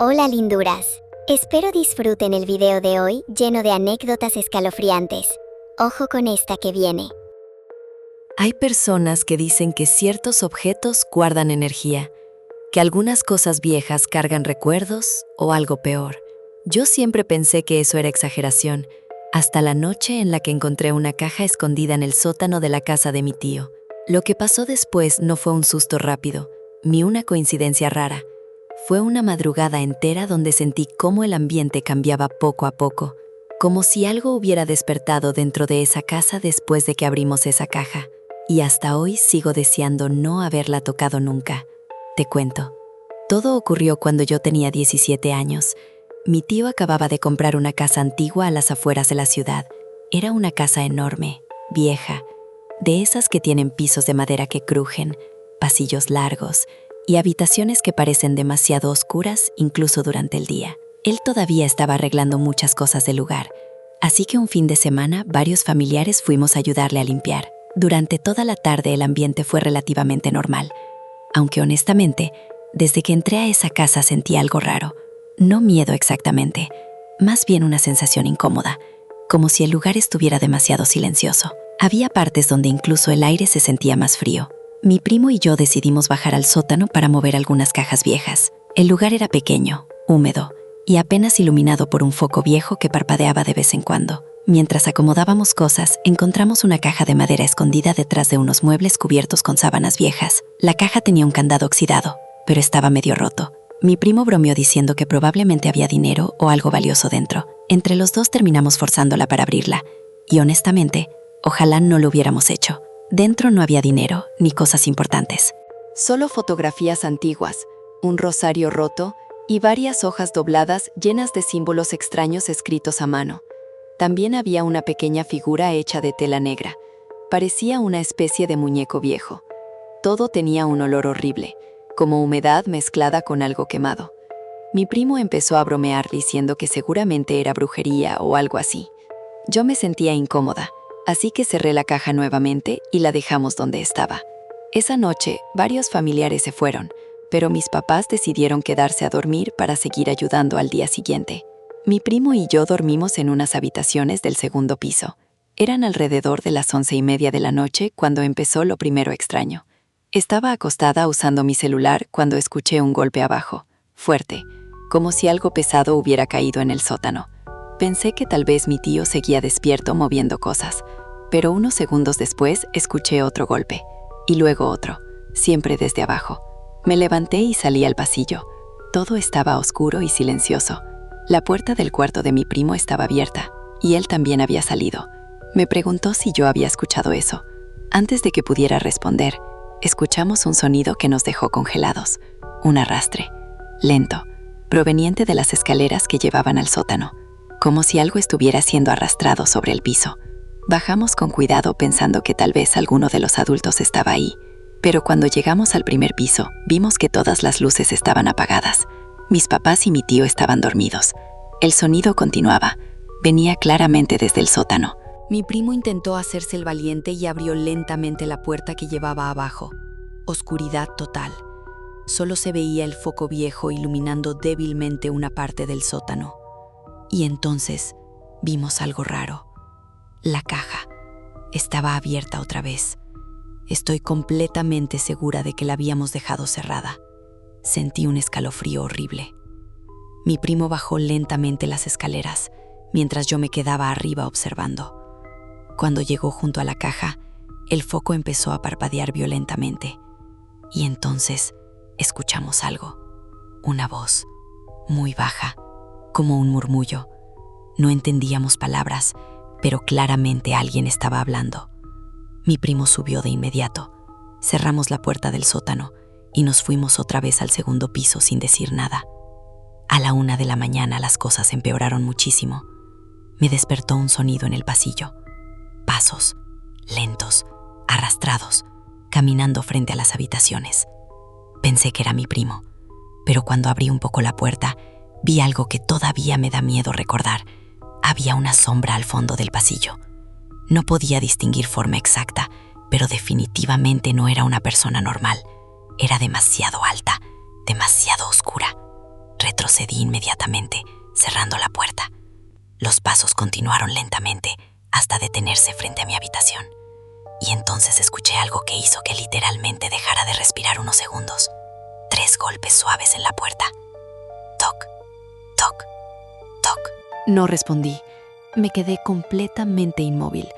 Hola linduras. Espero disfruten el video de hoy lleno de anécdotas escalofriantes. Ojo con esta que viene. Hay personas que dicen que ciertos objetos guardan energía, que algunas cosas viejas cargan recuerdos o algo peor. Yo siempre pensé que eso era exageración, hasta la noche en la que encontré una caja escondida en el sótano de la casa de mi tío. Lo que pasó después no fue un susto rápido, ni una coincidencia rara. Fue una madrugada entera donde sentí cómo el ambiente cambiaba poco a poco, como si algo hubiera despertado dentro de esa casa después de que abrimos esa caja. Y hasta hoy sigo deseando no haberla tocado nunca. Te cuento. Todo ocurrió cuando yo tenía 17 años. Mi tío acababa de comprar una casa antigua a las afueras de la ciudad. Era una casa enorme, vieja, de esas que tienen pisos de madera que crujen, pasillos largos y habitaciones que parecen demasiado oscuras incluso durante el día. Él todavía estaba arreglando muchas cosas del lugar, así que un fin de semana varios familiares fuimos a ayudarle a limpiar. Durante toda la tarde el ambiente fue relativamente normal, aunque honestamente, desde que entré a esa casa sentí algo raro. No miedo exactamente, más bien una sensación incómoda, como si el lugar estuviera demasiado silencioso. Había partes donde incluso el aire se sentía más frío. Mi primo y yo decidimos bajar al sótano para mover algunas cajas viejas. El lugar era pequeño, húmedo y apenas iluminado por un foco viejo que parpadeaba de vez en cuando. Mientras acomodábamos cosas, encontramos una caja de madera escondida detrás de unos muebles cubiertos con sábanas viejas. La caja tenía un candado oxidado, pero estaba medio roto. Mi primo bromeó diciendo que probablemente había dinero o algo valioso dentro. Entre los dos terminamos forzándola para abrirla, y honestamente, ojalá no lo hubiéramos hecho. Dentro no había dinero ni cosas importantes. Solo fotografías antiguas, un rosario roto y varias hojas dobladas llenas de símbolos extraños escritos a mano. También había una pequeña figura hecha de tela negra. Parecía una especie de muñeco viejo. Todo tenía un olor horrible, como humedad mezclada con algo quemado. Mi primo empezó a bromear diciendo que seguramente era brujería o algo así. Yo me sentía incómoda, así que cerré la caja nuevamente y la dejamos donde estaba. Esa noche, varios familiares se fueron, pero mis papás decidieron quedarse a dormir para seguir ayudando al día siguiente. Mi primo y yo dormimos en unas habitaciones del segundo piso. Eran alrededor de las 11:30 de la noche cuando empezó lo primero extraño. Estaba acostada usando mi celular cuando escuché un golpe abajo, fuerte, como si algo pesado hubiera caído en el sótano. Pensé que tal vez mi tío seguía despierto moviendo cosas, pero unos segundos después escuché otro golpe, y luego otro, siempre desde abajo. Me levanté y salí al pasillo. Todo estaba oscuro y silencioso. La puerta del cuarto de mi primo estaba abierta, y él también había salido. Me preguntó si yo había escuchado eso. Antes de que pudiera responder, escuchamos un sonido que nos dejó congelados. Un arrastre, lento, proveniente de las escaleras que llevaban al sótano, como si algo estuviera siendo arrastrado sobre el piso. Bajamos con cuidado pensando que tal vez alguno de los adultos estaba ahí, pero cuando llegamos al primer piso, vimos que todas las luces estaban apagadas. Mis papás y mi tío estaban dormidos. El sonido continuaba. Venía claramente desde el sótano. Mi primo intentó hacerse el valiente y abrió lentamente la puerta que llevaba abajo. Oscuridad total. Solo se veía el foco viejo iluminando débilmente una parte del sótano. Y entonces vimos algo raro. La caja estaba abierta otra vez. Estoy completamente segura de que la habíamos dejado cerrada. Sentí un escalofrío horrible. Mi primo bajó lentamente las escaleras, mientras yo me quedaba arriba observando. Cuando llegó junto a la caja, el foco empezó a parpadear violentamente. Y entonces escuchamos algo. Una voz, muy baja, como un murmullo. No entendíamos palabras, pero claramente alguien estaba hablando. Mi primo subió de inmediato. Cerramos la puerta del sótano y nos fuimos otra vez al segundo piso sin decir nada. A la 1 de la mañana las cosas empeoraron muchísimo. Me despertó un sonido en el pasillo. Pasos, lentos, arrastrados, caminando frente a las habitaciones. Pensé que era mi primo, pero cuando abrí un poco la puerta, vi algo que todavía me da miedo recordar. Había una sombra al fondo del pasillo. No podía distinguir forma exacta, pero definitivamente no era una persona normal. Era demasiado alta, demasiado oscura. Retrocedí inmediatamente, cerrando la puerta. Los pasos continuaron lentamente hasta detenerse frente a mi habitación. Y entonces escuché algo que hizo que literalmente dejara de respirar unos segundos. 3 golpes suaves en la puerta. Toc, toc, toc. No respondí. Me quedé completamente inmóvil.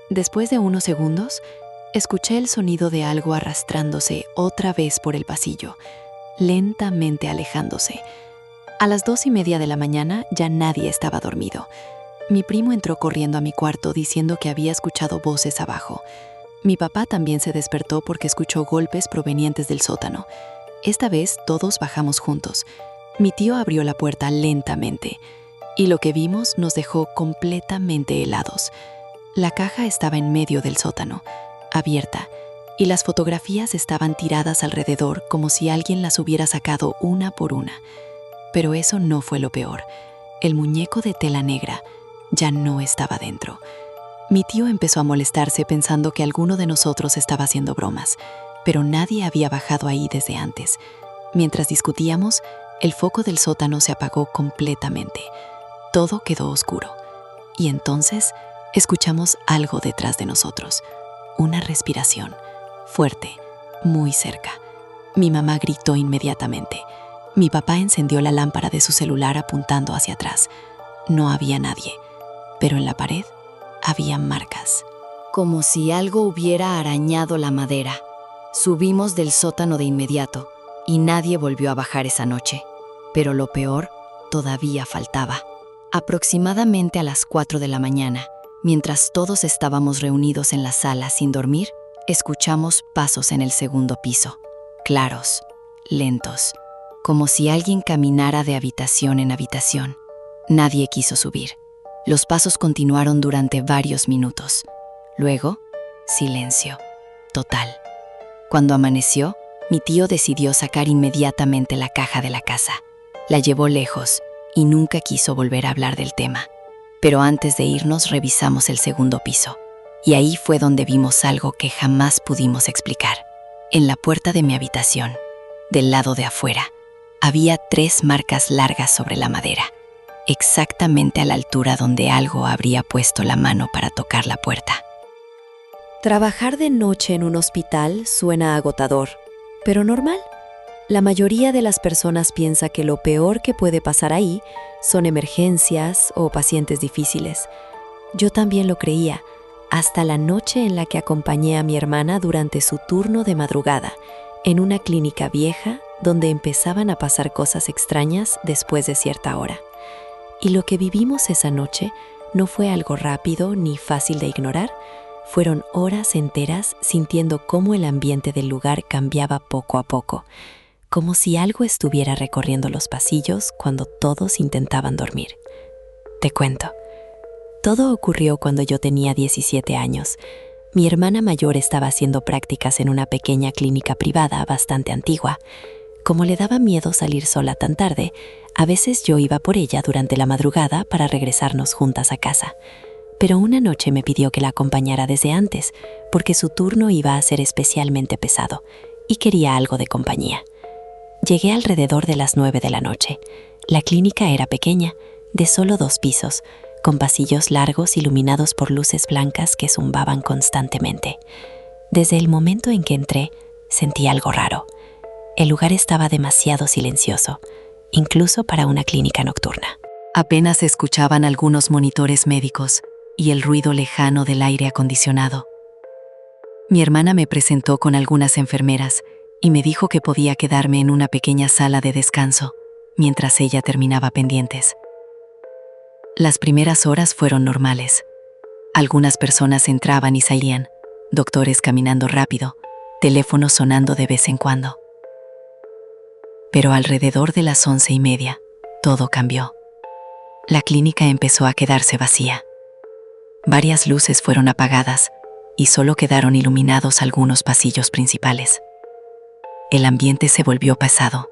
Después de unos segundos, escuché el sonido de algo arrastrándose otra vez por el pasillo, lentamente alejándose. A las 2:30 de la mañana ya nadie estaba dormido. Mi primo entró corriendo a mi cuarto diciendo que había escuchado voces abajo. Mi papá también se despertó porque escuchó golpes provenientes del sótano. Esta vez todos bajamos juntos. Mi tío abrió la puerta lentamente y lo que vimos nos dejó completamente helados. La caja estaba en medio del sótano, abierta, y las fotografías estaban tiradas alrededor como si alguien las hubiera sacado una por una. Pero eso no fue lo peor. El muñeco de tela negra ya no estaba dentro. Mi tío empezó a molestarse pensando que alguno de nosotros estaba haciendo bromas, pero nadie había bajado ahí desde antes. Mientras discutíamos, el foco del sótano se apagó completamente. Todo quedó oscuro. Y entonces escuchamos algo detrás de nosotros. Una respiración, fuerte, muy cerca. Mi mamá gritó inmediatamente. Mi papá encendió la lámpara de su celular apuntando hacia atrás. No había nadie, pero en la pared había marcas. Como si algo hubiera arañado la madera. Subimos del sótano de inmediato y nadie volvió a bajar esa noche. Pero lo peor todavía faltaba. Aproximadamente a las 4 de la mañana, mientras todos estábamos reunidos en la sala sin dormir, escuchamos pasos en el segundo piso. Claros, lentos, como si alguien caminara de habitación en habitación. Nadie quiso subir. Los pasos continuaron durante varios minutos. Luego, silencio total. Cuando amaneció, mi tío decidió sacar inmediatamente la caja de la casa. La llevó lejos y nunca quiso volver a hablar del tema. Pero antes de irnos revisamos el segundo piso. Y ahí fue donde vimos algo que jamás pudimos explicar. En la puerta de mi habitación, del lado de afuera, había 3 marcas largas sobre la madera, exactamente a la altura donde algo habría puesto la mano para tocar la puerta. Trabajar de noche en un hospital suena agotador, pero normal. La mayoría de las personas piensa que lo peor que puede pasar ahí son emergencias o pacientes difíciles. Yo también lo creía, hasta la noche en la que acompañé a mi hermana durante su turno de madrugada, en una clínica vieja donde empezaban a pasar cosas extrañas después de cierta hora. Y lo que vivimos esa noche no fue algo rápido ni fácil de ignorar. Fueron horas enteras sintiendo cómo el ambiente del lugar cambiaba poco a poco, como si algo estuviera recorriendo los pasillos cuando todos intentaban dormir. Te cuento. Todo ocurrió cuando yo tenía 17 años. Mi hermana mayor estaba haciendo prácticas en una pequeña clínica privada bastante antigua. Como le daba miedo salir sola tan tarde, a veces yo iba por ella durante la madrugada para regresarnos juntas a casa. Pero una noche me pidió que la acompañara desde antes, porque su turno iba a ser especialmente pesado y quería algo de compañía. Llegué alrededor de las 9 de la noche. La clínica era pequeña, de solo 2 pisos, con pasillos largos iluminados por luces blancas que zumbaban constantemente. Desde el momento en que entré, sentí algo raro. El lugar estaba demasiado silencioso, incluso para una clínica nocturna. Apenas se escuchaban algunos monitores médicos y el ruido lejano del aire acondicionado. Mi hermana me presentó con algunas enfermeras y me dijo que podía quedarme en una pequeña sala de descanso mientras ella terminaba pendientes. Las primeras horas fueron normales. Algunas personas entraban y salían, doctores caminando rápido, teléfonos sonando de vez en cuando. Pero alrededor de las 11:30, todo cambió. La clínica empezó a quedarse vacía. Varias luces fueron apagadas y solo quedaron iluminados algunos pasillos principales. El ambiente se volvió pesado,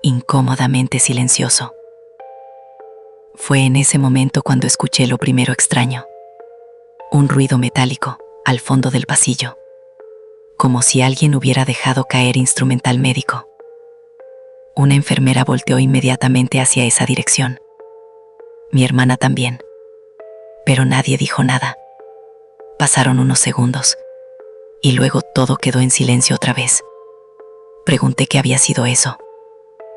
incómodamente silencioso. Fue en ese momento cuando escuché lo primero extraño. Un ruido metálico al fondo del pasillo, como si alguien hubiera dejado caer instrumental médico. Una enfermera volteó inmediatamente hacia esa dirección. Mi hermana también. Pero nadie dijo nada. Pasaron unos segundos y luego todo quedó en silencio otra vez. Pregunté qué había sido eso,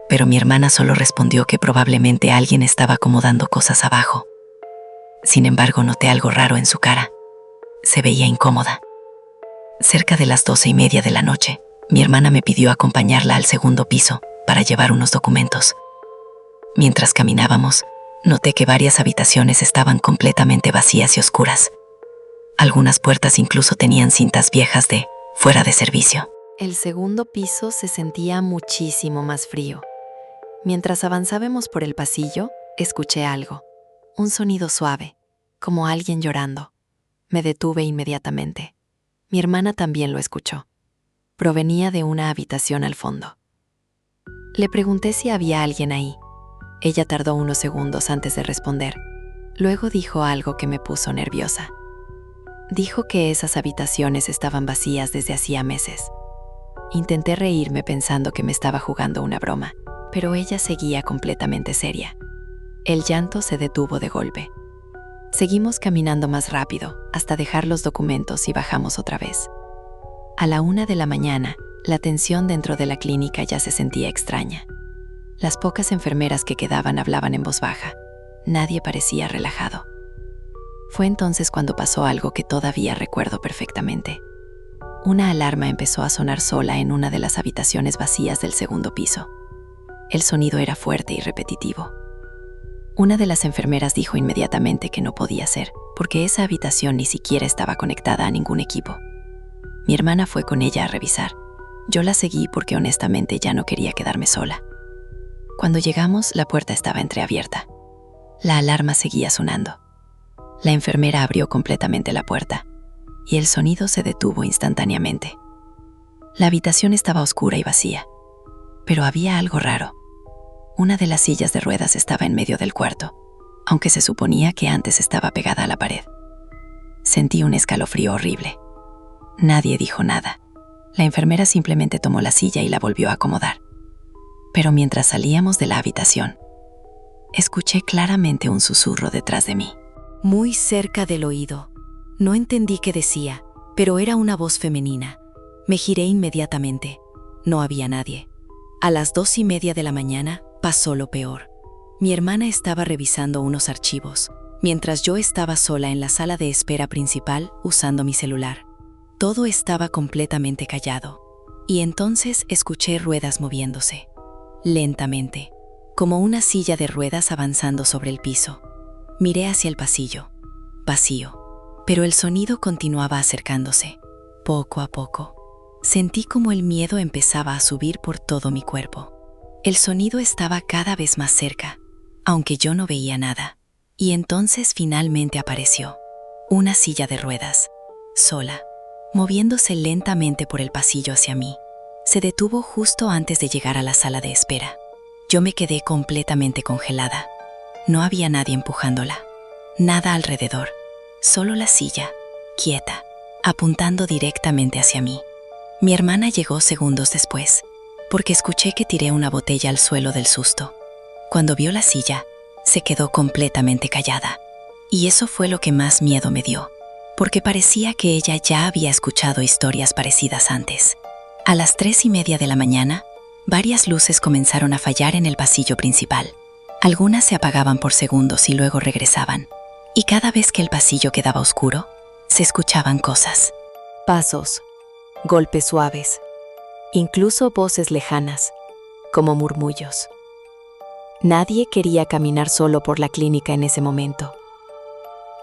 pero mi hermana solo respondió que probablemente alguien estaba acomodando cosas abajo. Sin embargo, noté algo raro en su cara. Se veía incómoda. Cerca de las 12:30 de la noche, mi hermana me pidió acompañarla al segundo piso para llevar unos documentos. Mientras caminábamos, noté que varias habitaciones estaban completamente vacías y oscuras. Algunas puertas incluso tenían cintas viejas de fuera de servicio. El segundo piso se sentía muchísimo más frío. Mientras avanzábamos por el pasillo, escuché algo. Un sonido suave, como alguien llorando. Me detuve inmediatamente. Mi hermana también lo escuchó. Provenía de una habitación al fondo. Le pregunté si había alguien ahí. Ella tardó unos segundos antes de responder. Luego dijo algo que me puso nerviosa. Dijo que esas habitaciones estaban vacías desde hacía meses. Intenté reírme pensando que me estaba jugando una broma, pero ella seguía completamente seria. El llanto se detuvo de golpe. Seguimos caminando más rápido hasta dejar los documentos y bajamos otra vez. A la 1 de la mañana, la tensión dentro de la clínica ya se sentía extraña. Las pocas enfermeras que quedaban hablaban en voz baja. Nadie parecía relajado. Fue entonces cuando pasó algo que todavía recuerdo perfectamente. Una alarma empezó a sonar sola en una de las habitaciones vacías del segundo piso. El sonido era fuerte y repetitivo. Una de las enfermeras dijo inmediatamente que no podía ser, porque esa habitación ni siquiera estaba conectada a ningún equipo. Mi hermana fue con ella a revisar. Yo la seguí porque honestamente ya no quería quedarme sola. Cuando llegamos, la puerta estaba entreabierta. La alarma seguía sonando. La enfermera abrió completamente la puerta y el sonido se detuvo instantáneamente. La habitación estaba oscura y vacía, pero había algo raro. Una de las sillas de ruedas estaba en medio del cuarto, aunque se suponía que antes estaba pegada a la pared. Sentí un escalofrío horrible. Nadie dijo nada. La enfermera simplemente tomó la silla y la volvió a acomodar. Pero mientras salíamos de la habitación, escuché claramente un susurro detrás de mí. Muy cerca del oído. No entendí qué decía, pero era una voz femenina. Me giré inmediatamente. No había nadie. A las 2:30 de la mañana pasó lo peor. Mi hermana estaba revisando unos archivos, mientras yo estaba sola en la sala de espera principal usando mi celular. Todo estaba completamente callado, y entonces escuché ruedas moviéndose, lentamente, como una silla de ruedas avanzando sobre el piso. Miré hacia el pasillo, vacío, pero el sonido continuaba acercándose, poco a poco. Sentí como el miedo empezaba a subir por todo mi cuerpo. El sonido estaba cada vez más cerca, aunque yo no veía nada. Y entonces finalmente apareció una silla de ruedas, sola, moviéndose lentamente por el pasillo hacia mí. Se detuvo justo antes de llegar a la sala de espera. Yo me quedé completamente congelada. No había nadie empujándola, nada alrededor, solo la silla, quieta, apuntando directamente hacia mí. Mi hermana llegó segundos después, porque escuché que tiré una botella al suelo del susto. Cuando vio la silla, se quedó completamente callada. Y eso fue lo que más miedo me dio, porque parecía que ella ya había escuchado historias parecidas antes. A las 3:30 de la mañana, varias luces comenzaron a fallar en el pasillo principal. Algunas se apagaban por segundos y luego regresaban. Y cada vez que el pasillo quedaba oscuro, se escuchaban cosas. Pasos, golpes suaves, incluso voces lejanas, como murmullos. Nadie quería caminar solo por la clínica en ese momento.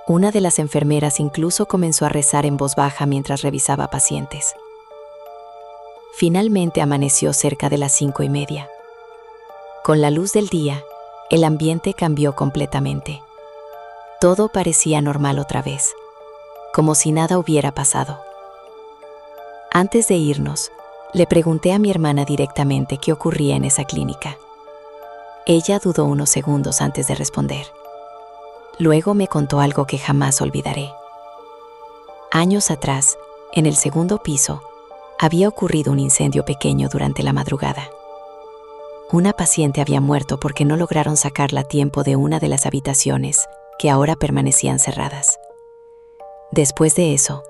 Una de las enfermeras incluso comenzó a rezar en voz baja mientras revisaba pacientes. Finalmente amaneció cerca de las 5:30. Con la luz del día, el ambiente cambió completamente. Todo parecía normal otra vez, como si nada hubiera pasado. Antes de irnos, le pregunté a mi hermana directamente qué ocurría en esa clínica. Ella dudó unos segundos antes de responder. Luego me contó algo que jamás olvidaré. Años atrás, en el segundo piso, había ocurrido un incendio pequeño durante la madrugada. Una paciente había muerto porque no lograron sacarla a tiempo de una de las habitaciones que ahora permanecían cerradas. Después de eso,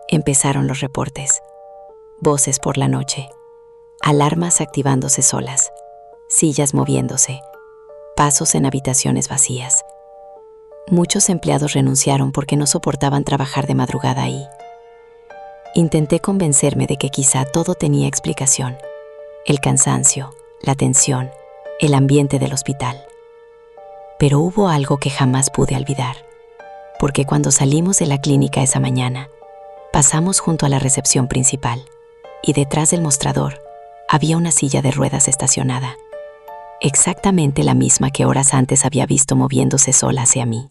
empezaron los reportes. Voces por la noche, alarmas activándose solas, sillas moviéndose, pasos en habitaciones vacías. Muchos empleados renunciaron porque no soportaban trabajar de madrugada ahí. Intenté convencerme de que quizá todo tenía explicación: el cansancio, la tensión, el ambiente del hospital. Pero hubo algo que jamás pude olvidar, porque cuando salimos de la clínica esa mañana, pasamos junto a la recepción principal y detrás del mostrador había una silla de ruedas estacionada, exactamente la misma que horas antes había visto moviéndose sola hacia mí.